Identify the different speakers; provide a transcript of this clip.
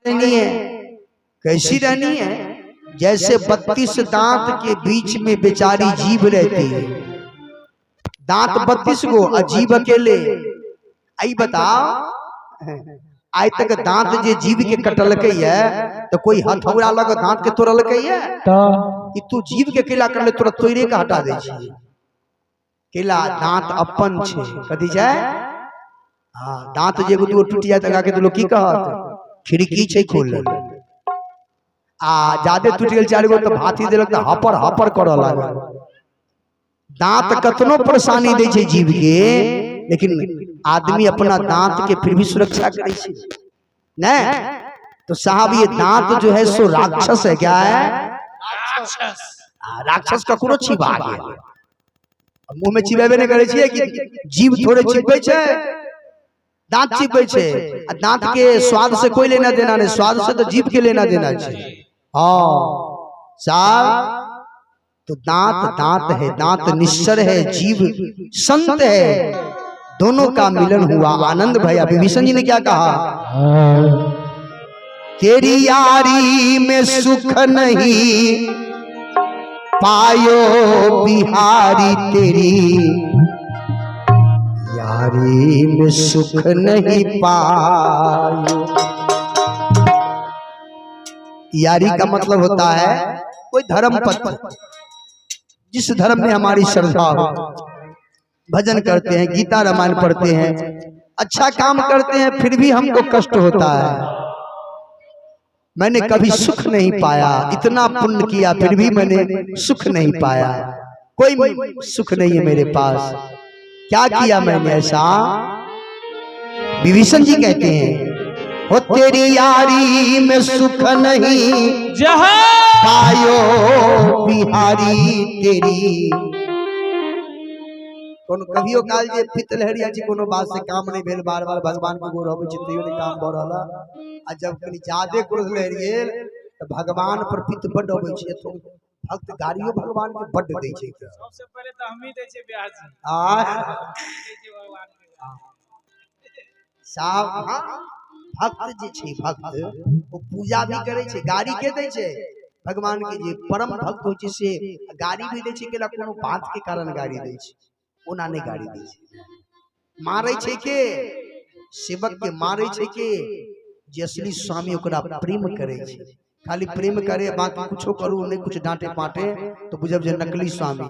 Speaker 1: रहनी है, कैसी रहनी है? जैसे 32 दांत के बीच में बेचारी जीभ रहती है। दांत 32 गो, अजीब अकेले। आई बताओ, आज तक दांत जे जीव के कटल है तो कोई हथौड़ा लग दांत के तोड़ल है? कि तू जीव के केला कर ले, तोरा तोड़े का हटा दे छी। केला दांत अपन छे, कथी छे? हाँ, दांत जे दू टूट जाए त के तो लोग की कहत? खिड़की छे खोल। आ ज्यादा टूट गेल 4 गो तो भाती देलक त हपर हपर करऽ लागल। दांत कतनो परेशानी दे छे जीव के, लेकिन आदमी अपना दांत के फिर भी सुरक्षा करे छे न। तो साहब ये दांत जो है सो राक्षस है। क्या है? राक्षस का कोनो छिपा गया। मुंह में चिबेबे नहीं करे छिए कि जीव थोड़े चिपे छे, दांत चिपे छे। दांत के स्वाद से कोई लेना देना नहीं, स्वाद से तो जीव के लेना देना छे। हाँ साहब, तो दांत दांत है, दांत निश्चर है, जीव संत है, दोनों का मिलन हुआ। आनंद भैया विभीषण जी ने क्या कहा? तेरी यारी में सुख नहीं पायो बिहारी, तेरी यारी में सुख नहीं पायो। यारी का मतलब होता है कोई धर्म पत्र, जिस धर्म में हमारी श्रद्धा हो। भजन करते हैं, गीता रामायण पढ़ते हैं, अच्छा काम करते हैं, फिर भी हमको कष्ट होता है। मैंने कभी सुख नहीं पाया, इतना पुण्य किया फिर भी मैंने सुख नहीं पाया, कोई सुख नहीं है मेरे पास। क्या किया मैंने ऐसा? विभीषण जी कहते हैं, हो तेरी यारी में सुख नहीं पायो बिहारी, तेरी। कोनो कभियो काल जे पित्त लहरिया जी कोनो बात से काम नहीं भेल, बार बार भगवान के गोर होवे चित्तियो ने काम भ रहला। आ जब कनी ज्यादा क्रोध लहरिए तो भगवान पर पित्त बड होवे छे, तो भक्त गाड़ियो भगवान के बड दे छे।
Speaker 2: सबसे पहले तो हम ही दे छे ब्याज
Speaker 1: साहब। भक्त जे छे, भक्त वो पूजा भी करे छे, गाड़ी के दे छे भगवान के। जे परम भक्त होय छे से गाड़ी भी दे छे, केला कोनो बात के कारण गाड़ी दे छे, ओना नहीं गाड़ी दे छे। मारे छे के सेवक के, मारे छे के जे असली स्वामी ओकरा प्रेम करे छे। खाली प्रेम करे, बाकी कुछो करू नहीं, कुछ डांटे पाटे तो बुझब जे नकली स्वामी।